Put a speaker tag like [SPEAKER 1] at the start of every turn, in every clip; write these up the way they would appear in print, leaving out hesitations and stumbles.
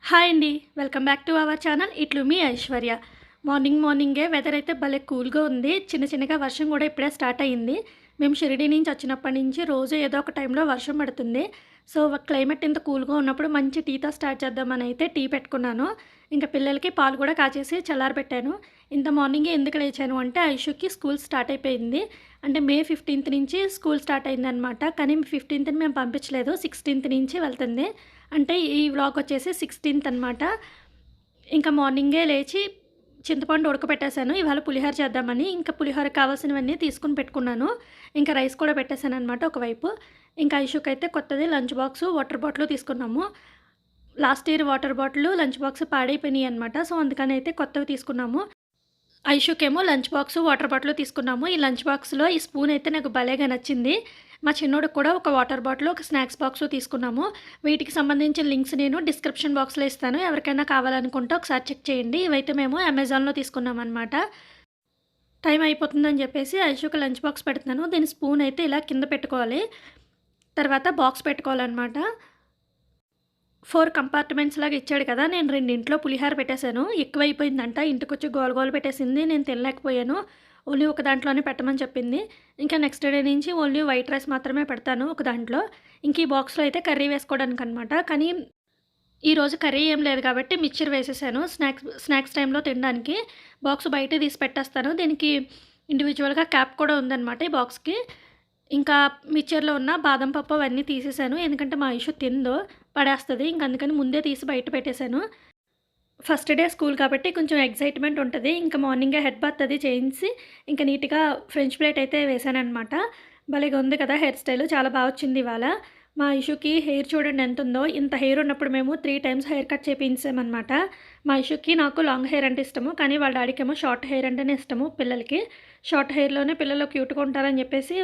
[SPEAKER 1] Hi అండి. Welcome back to our channel. ఇట్లు మీ ఐశ్వర్య. మార్నింగే వెదర్ అయితే భలే కూల్‌గా ఉంది. చిన్నగా వర్షం కూడా ఇప్పుడే స్టార్ట్ అయ్యింది. మేము షిరిడీ నుంచి వచ్చినప్పటి నుంచి రోజు ఏదో ఒక టైంలో వర్షం పడుతుంది. సో, క్లైమేట్ ఇంత కూల్‌గా ఉన్నప్పుడు మంచి టీతో స్టార్ట్ చేద్దామని అయితే టీ పెట్టుకున్నాను. ఇంకా పిల్లలకి పాలు కూడా కాచేసి చల్లారబెట్టాను. ఇంత మార్నింగే ఎందుకు లేచాను అంటే ఐషుకి స్కూల్ స్టార్ట్ అయిపోయింది. అంటే మే 15థ్ నుంచి స్కూల్ స్టార్ట్ అయిందనమాట. కానీ 15థ్‌ని మేము పంపించలేదు. 16థ్ నుంచి వెళ్తుంది. అంటే ఈ వ్లాగ్ వచ్చేసి 16థ్ అనమాట. ఇంకా మార్నింగే లేచి చింతపండు ఉడకపెట్టేశాను. ఇవాళ పులిహోర చేద్దామని. ఇంకా పులిహోరకి కావాల్సినవన్నీ తీసుకొని పెట్టుకున్నాను. ఇంకా రైస్ కూడా పెట్టేశాననమాట ఒకవైపు. ఇంకా ఐషుకైతే కొత్తది లంచ్ బాక్సు, వాటర్ బాటిలు తీసుకున్నాము. Last year water bottle, lunch box పాడైపోయినాయి అనమాట. సో, అందుకని అయితే కొత్తవి తీసుకున్నాము. ఐషుకేమో లంచ్ బాక్సు, వాటర్ బాటిల్ తీసుకున్నాము. ఈ లంచ్ బాక్స్‌లో ఈ స్పూన్ అయితే నాకు భలేగా నచ్చింది. మా చిన్నోడికి కూడా ఒక వాటర్ బాటిల్, ఒక స్నాక్స్ బాక్సు తీసుకున్నాము. వీటికి సంబంధించిన లింక్స్ నేను డిస్క్రిప్షన్ బాక్స్‌లో ఇస్తాను. ఎవరికైనా కావాలనుకుంటే ఒకసారి చెక్ చేయండి. ఇవైతే మేము అమెజాన్‌లో తీసుకున్నామనమాట. టైం అయిపోతుందని చెప్పేసి ఐషుకి లంచ్ బాక్స్ పెడుతున్నాను. దీని స్పూన్ అయితే ఇలా కింద పెట్టుకోవాలి. తర్వాత బాక్స్ పెట్టుకోవాలనమాట. 4 కంపార్ట్మెంట్స్ లాగా ఇచ్చాడు కదా! నేను రెండింట్లో పులిహోర పెట్టేశాను. ఎక్కువైపోయిందంట. ఇంటికొచ్చి గోల పెట్టేసింది. నేను తినలేకపోయాను. ఓన్లీ ఒక దాంట్లోనే పెట్టమని చెప్పింది. ఇంకా నెక్స్ట్ డే నుంచి ఓన్లీ వైట్ రైస్ మాత్రమే పెడతాను ఒక దాంట్లో. ఇంక ఈ బాక్స్‌లో అయితే కర్రీ వేసుకోవడానికనమాట. కానీ ఈరోజు కర్రీ ఏం లేదు కాబట్టి మిక్చర్ వేసేసాను. స్నాక్స్ టైంలో తినడానికి. బాక్స్ బయటే తీసి పెట్టేస్తాను. దీనికి ఇండివిజువల్‌గా క్యాప్ కూడా ఉందనమాట ఈ బాక్స్‌కి. ఇంకా మిక్చర్‌లో ఉన్న బాదం పప్పు అవన్నీ తీసేసాను. ఎందుకంటే మా ఐషు తినదు. పడేస్తది. ఇంక అందుకని ముందే తీసి బయట పెట్టేశాను. ఫస్ట్ డే స్కూల్ కాబట్టి కొంచెం ఎక్సైట్‌మెంట్ ఉంటది. ఇంకా మార్నింగే హెడ్ బాత్ అది చేయించి, ఇంకా నీట్‌గా ఫ్రెంచ్ ప్లేట్ అయితే వేశాననమాట. భలేగా ఉంది కదా! హెయిర్ స్టైలు చాలా బా వచ్చింది ఇవాళ. మా ఇషుకి హెయిర్ చూడండి ఎంతుందో. ఇంత హెయిర్ ఉన్నప్పుడు మేము 3 టైమ్స్ హెయిర్ కట్ చేపించామనమాట. మా ఇషుకి నాకు లాంగ్ హెయిర్ అంటే ఇష్టము. కానీ వాళ్ళ డాడీకేమో షార్ట్ హెయిర్ అంటేనే ఇష్టము పిల్లలకి. షార్ట్ హెయిర్‌లోనే పిల్లలు క్యూట్‌గా ఉంటారని చెప్పేసి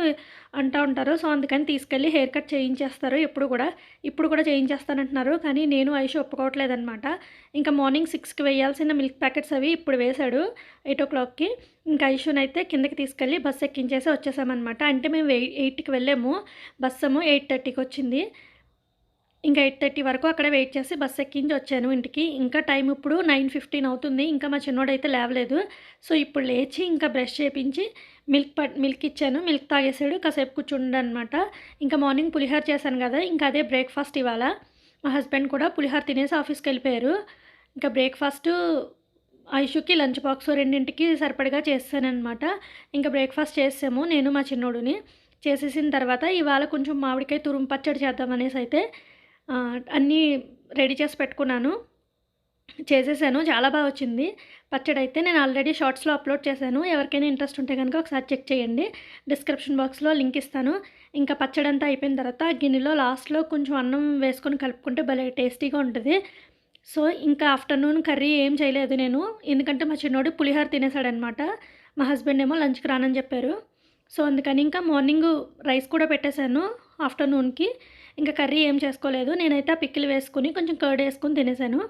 [SPEAKER 1] అంటా ఉంటారు. సో, అందుకని తీసుకెళ్ళి హెయిర్ కట్ చేయించేస్తారు ఎప్పుడు కూడా. ఇప్పుడు కూడా చేయించేస్తానంటున్నారు. కానీ నేను ఐషు ఒప్పుకోవట్లేదనమాట. ఇంకా మార్నింగ్ 6కి వేయాల్సిన మిల్క్ ప్యాకెట్స్ అవి ఇప్పుడు వేశాడు 8:00కి. ఇంకా ఐషునైతే కిందకి తీసుకెళ్ళి బస్సు ఎక్కించేసి వచ్చేసామనమాట. అంటే మేము 8కి వెళ్ళాము. బస్సేమో 8:30కి వచ్చింది. ఇంకా 8:30 వరకు అక్కడ వెయిట్ చేసి బస్సు ఎక్కించి వచ్చాను ఇంటికి. ఇంకా టైం ఇప్పుడు 9:15 అవుతుంది. ఇంకా మా చిన్నోడైతే లేవలేదు. సో, ఇప్పుడు లేచి ఇంకా బ్రష్ చేపించి మిల్క్ ఇచ్చాను. మిల్క్ తాగేసాడు. కాసేపు కూర్చున్నాడనమాట. ఇంకా మార్నింగ్ పులిహోర చేశాను కదా! ఇంకా అదే బ్రేక్‌ఫాస్ట్ ఇవాళ. మా హస్బెండ్ కూడా పులిహోర తినేసి ఆఫీస్‌కెళ్ళిపోయారు. ఇంకా బ్రేక్‌ఫాస్టు ఐషుకి లంచ్ బాక్స్ రెండింటికి సరిపడగా చేసేసాననమాట. ఇంకా బ్రేక్‌ఫాస్ట్ చేసేసాము నేను, మా చిన్నోడుని. చేసేసిన తర్వాత ఇవాళ కొంచెం మామిడికాయ తురుము పచ్చడి చేద్దామనేసి అయితే అన్నీ రెడీ చేసి పెట్టుకున్నాను. చేసేసాను. చాలా బా వచ్చింది. పచ్చడైతే నేను ఆల్రెడీ షార్ట్స్‌లో అప్‌లోడ్ చేశాను. ఎవరికైనా ఇంట్రెస్ట్ ఉంటే గనుక ఒకసారి చెక్ చేయండి. డిస్క్రిప్షన్ బాక్స్‌లో లింక్ ఇస్తాను. ఇంకా పచ్చడంతా అయిపోయిన తర్వాత గిన్నెలో లాస్ట్‌లో కొంచెం అన్నం వేసుకొని కలుపుకుంటే భలే టేస్టీగా ఉంటది. సో, ఇంకా ఆఫ్టర్‌నూన్ కర్రీ ఏం చేయలేదు నేను. ఎందుకంటే మా చిన్నోడు పులిహోర తినేసాడనమాట. మా హస్బెండ్ ఏమో లంచ్‌కి రానని చెప్పారు. సో, అందుకని ఇంకా మార్నింగు రైస్ కూడా పెట్టేశాను ఆఫ్టర్‌నూన్‌కి. ఇంకా కర్రీ ఏం చేసుకోలేదు. నేనైతే ఆ పికిల్ వేసుకొని కొంచెం కర్డ్ ఏసుకొని తినేసాను.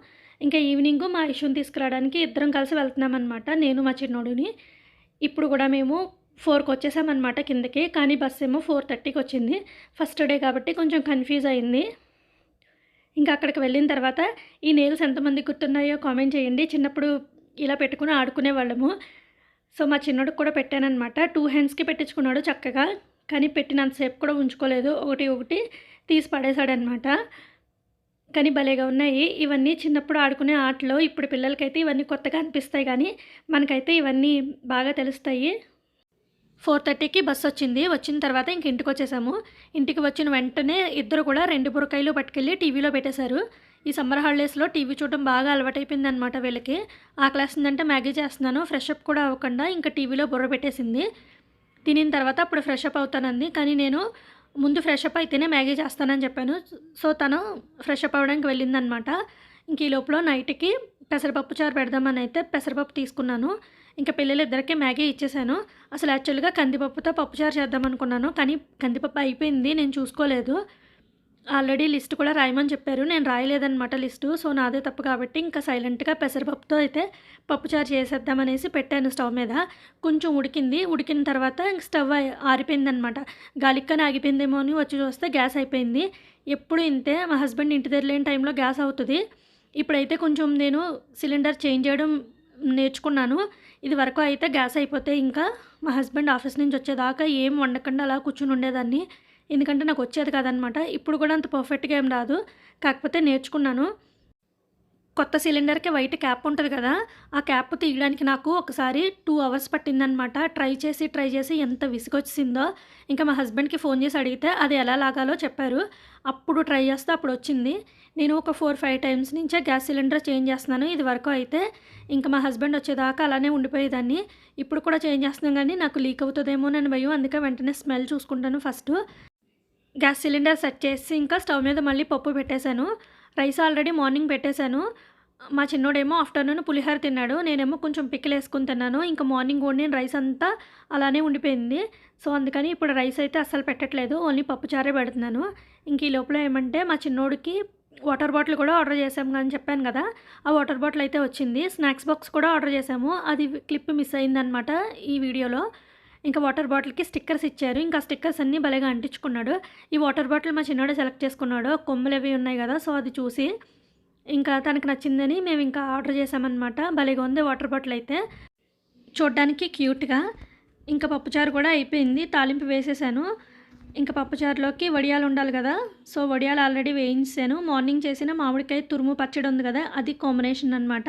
[SPEAKER 1] ఇంకా ఈవినింగు మా ఇషుని తీసుకురావడానికి ఇద్దరం కలిసి వెళ్తున్నామనమాట. నేను మా చిన్నోడుని. ఇప్పుడు గూడా మేము 4కి వచ్చేసామనమాట కిందకి. కానీ బస్సేమో 4:30కి వచ్చింది. ఫస్ట్ డే కాబట్టి కొంచెం కన్‌ఫ్యూజ్ అయింది. ఇంకా అక్కడికి వెళ్ళిన తర్వాత ఈ నెయిల్స్ ఎంతమందికి గుర్తున్నాయో కామెంట్ చేయండి. చిన్నప్పుడు ఇలా పెట్టుకొని ఆడుకునేవాళ్ళము. సో, మా చిన్నోడికి కూడా పెట్టాననమాట. 2 హ్యాండ్స్‌కి పెట్టించుకున్నాడు చక్కగా. కానీ పెట్టినంత సేపు కూడా ఉంచుకోలేదు. ఒకటి తీసి పడేసాడనమాట. కానీ భలేగా ఉన్నాయి. ఇవన్నీ చిన్నప్పుడు ఆడుకునే ఆటలు. ఇప్పుడు పిల్లలకైతే ఇవన్నీ కొత్తగా అనిపిస్తాయి గానీ, మనకైతే ఇవన్నీ బాగా తెలుస్తాయి. 4:30కి బస్సొచ్చింది. వచ్చిన తర్వాత ఇంక ఇంటికొచ్చేసాము. ఇంటికి వచ్చిన వెంటనే ఇద్దరు కూడా 2 బుర్రకాయలు పట్టుకెళ్ళి టీవీలో పెట్టేశారు. ఈ సమ్మర్ హాలిడేస్‌లో టీవీ చూడడం బాగా అలవాటైపోయిందనమాట వీళ్ళకి. ఆకలేస్తుందంటే మ్యాగీ చేస్తున్నాను. ఫ్రెష్ అప్ కూడా అవ్వకుండా ఇంకా టీవీలో బుర్ర పెట్టేసింది. తినిన తర్వాత అప్పుడు ఫ్రెష్ అప్ అవుతానంది. కానీ నేను ముందు ఫ్రెష్ అప్ అయితేనే మ్యాగీ చేస్తానని చెప్పాను. సో, తను ఫ్రెష్ అప్ అవ్వడానికి వెళ్ళిందనమాట. ఇంక ఈ లోపల నైట్‌కి పెసరపప్పు చారు పెడదామని అయితే పెసరపప్పు తీసుకున్నాను. ఇంకా పిల్లలిద్దరికీ మ్యాగీ ఇచ్చేసాను. అసలు యాక్చువల్‌గా కందిపప్పుతో పప్పుచారు చేద్దామనుకున్నాను. కానీ కందిపప్పు అయిపోయింది. నేను చూసుకోలేదు. ఆల్రెడీ లిస్ట్ కూడా రాయమని చెప్పారు. నేను రాయలేదనమాట లిస్టు. సో, నాదే తప్పు కాబట్టి ఇంకా సైలెంట్‌గా పెసరపప్పుతో అయితే పప్పుచారు చేసేద్దామనేసి పెట్టాను స్టవ్ మీద. కొంచెం ఉడికింది. ఉడికిన తర్వాత ఇంక స్టవ్ ఆరిపోయిందనమాట. గాలిక్కని ఆగిపోయిందేమో అని వచ్చి చూస్తే గ్యాస్ అయిపోయింది. ఎప్పుడు ఇంతే మా హస్బెండ్ ఇంటి దగ్గర లేని టైంలో గ్యాస్ అవుతది. ఇప్పుడైతే కొంచెం నేను సిలిండర్ చేంజ్ చేయడం నేర్చుకున్నాను. ఇదివరకు అయితే గ్యాస్ అయిపోతే ఇంకా మా హస్బెండ్ ఆఫీస్ నుంచి వచ్చేదాకా ఏం వండకుండా అలా కూర్చొని ఉండేదాన్ని. ఎందుకంటే నాకు వచ్చేది కాదనమాట. ఇప్పుడు కూడా అంత పర్ఫెక్ట్‌గా ఏం రాదు. కాకపోతే నేర్చుకున్నాను. కొత్త సిలిండర్‌కి వైట్ క్యాప్ ఉంటది కదా! ఆ క్యాప్ తీయడానికి నాకు ఒకసారి 2 అవర్స్ పట్టిందనమాట. ట్రై చేసి ఎంత విసుగొచ్చేసిందో. ఇంకా మా హస్బెండ్‌కి ఫోన్ చేసి అడిగితే అది ఎలా లాగాలో చెప్పారు. అప్పుడు ట్రై చేస్తే అప్పుడొచ్చింది. నేను ఒక 4, 5 టైమ్స్ నుంచే గ్యాస్ సిలిండర్ చేంజ్ చేస్తున్నాను. ఇదివరకు అయితే ఇంకా మా హస్బెండ్ వచ్చేదాకా అలానే ఉండిపోయేదాన్ని. ఇప్పుడు కూడా చేంజ్ చేస్తున్నాను గానీ నాకు లీక్ అవుతదేమోనని భయం. అందుకే వెంటనే స్మెల్ చూసుకుంటాను ఫస్టు. గ్యాస్ సిలిండర్ సెట్ చేసి ఇంకా స్టవ్ మీద మళ్ళీ పప్పు పెట్టేశాను. రైస్ ఆల్రెడీ మార్నింగ్ పెట్టేశాను. మా చిన్నోడేమో ఆఫ్టర్‌నూన్ పులిహోర తిన్నాడు. నేనేమో కొంచెం పికిలేసుకొని తిన్నాను. ఇంకా మార్నింగ్ వండిన రైస్ అంతా అలానే ఉండిపోయింది. సో, అందుకని ఇప్పుడు రైస్ అయితే అస్సలు పెట్టట్లేదు. ఓన్లీ పప్పుచారే పెడుతున్నాను. ఇంక ఈ లోపల ఏమంటే మా చిన్నోడికి వాటర్ బాటిల్ కూడా ఆర్డర్ చేశాము అని చెప్పాను కదా! ఆ వాటర్ బాటిల్ అయితే వచ్చింది. స్నాక్స్ బాక్స్ కూడా ఆర్డర్ చేశాము. అది క్లిప్ మిస్ అయిందనమాట ఈ వీడియోలో. ఇంకా వాటర్ బాటిల్‌కి స్టిక్కర్స్ ఇచ్చారు. ఇంకా స్టిక్కర్స్ అన్నీ భలేగా అంటించుకున్నాడు. ఈ వాటర్ బాటిల్ మా చిన్నోడే సెలెక్ట్ చేసుకున్నాడు. కొమ్ములవి ఉన్నాయి కదా! సో, అది చూసి ఇంకా తనకు నచ్చిందని మేమింకా ఆర్డర్ చేశామనమాట. భలేగా ఉంది వాటర్ బాటిల్ అయితే. చూడ్డానికి క్యూట్‌గా. ఇంకా పప్పుచారు కూడా అయిపోయింది. తాలింపు వేసేసాను. ఇంకా పప్పుచారులోకి వడియాలు ఉండాలి కదా! సో, వడియాలు ఆల్రెడీ వేయించేసాను. మార్నింగ్ చేసిన మామిడికాయ తురుము పచ్చడి ఉంది కదా! అది కాంబినేషన్ అనమాట.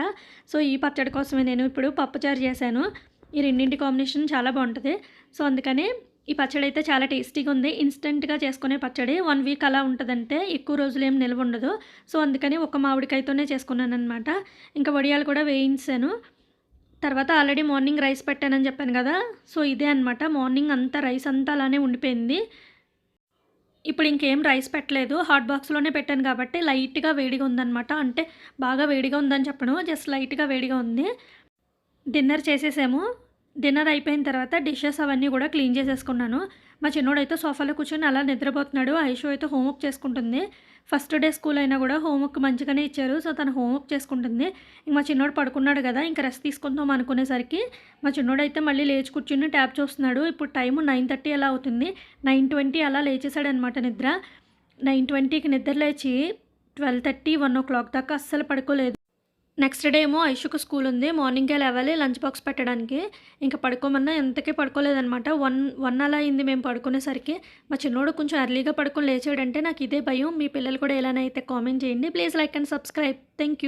[SPEAKER 1] సో, ఈ పచ్చడి కోసమే నేను ఇప్పుడు పప్పుచారు చేశాను. ఈ రెండింటి కాంబినేషన్ చాలా బావుంటది. సో, అందుకని ఈ పచ్చడైతే చాలా టేస్టీగా ఉంది. ఇన్‌స్టంట్‌గా చేసుకునే పచ్చడి. 1 వీక్ అలా ఉంటదంతే. ఎక్కువ రోజులేం నిల్వ ఉండదు. సో, అందుకని ఒక మామిడికాయతోనే చేసుకున్నాననమాట. ఇంకా వడియాలు కూడా వేయించేసాను. తర్వాత ఆల్రెడీ మార్నింగ్ రైస్ పెట్టానని చెప్పాను కదా! సో, ఇదే అనమాట. మార్నింగ్ అంతా రైస్ అంతా అలానే ఉండిపోయింది. ఇప్పుడు ఇంకేం రైస్ పెట్టలేదు. హాట్ బాక్స్‌లోనే పెట్టాను కాబట్టి లైట్‌గా వేడిగా ఉందనమాట. అంటే బాగా వేడిగా ఉందని చెప్పను. జస్ట్ లైట్‌గా వేడిగా ఉంది. డిన్నర్ చేసేసాము. డిన్నర్ అయిపోయిన తర్వాత డిషెస్ అవన్నీ కూడా క్లీన్ చేసేసుకున్నాను. మా చిన్నోడైతే సోఫాలో కూర్చొని అలా నిద్రపోతున్నాడు. ఐషు అయితే హోంవర్క్ చేసుకుంటుంది. ఫస్ట్ డే స్కూల్ అయినా కూడా హోంవర్క్ మంచిగానే ఇచ్చారు. సో, తను హోంవర్క్ చేసుకుంటుంది. ఇంక మా చిన్నోడు పడుకున్నాడు కదా! ఇంక రెస్ట్ తీసుకుందాం అనుకునేసరికి మా చిన్నోడైతే మళ్ళీ లేచి కూర్చొని ట్యాబ్ చూస్తున్నాడు. ఇప్పుడు టైము 9:30 అలా అవుతుంది. 9:20 అలా లేచేసాడనమాట నిద్ర. 9:20కి నిద్ర లేచి 12:30, 1 దాకా అస్సలు పడుకోలేదు. నెక్స్ట్ డే ఏమో ఐషుకు స్కూల్ ఉంది. మార్నింగే లేవాలి లంచ్ బాక్స్ పెట్టడానికి. ఇంక పడుకోమన్నా ఎంతకీ పడుకోలేదనమాట. 1 అలా అయింది మేము పడుకునేసరికి. మా చిన్నోడు కొంచెం ఎర్లీగా పడుకొని లేచాడంటే నాకు ఇదే భయం. మీ పిల్లలు కూడా ఎలానైతే కామెంట్ చేయండి. Please like and subscribe. Thank you.